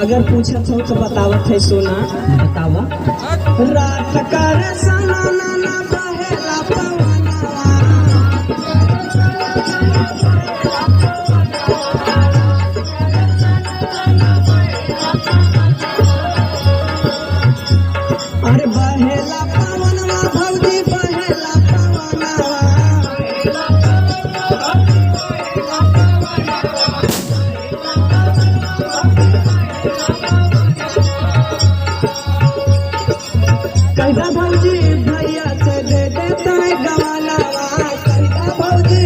अगर पूछत हो तो बतावत है सोना। बतावा। रात कर सना ना बहेला पवनवा, अरे बहेला पवनवा भौजी बहेला पवनवा। कहता भौजी भैया से दे देता है गवाला, कहता भौजी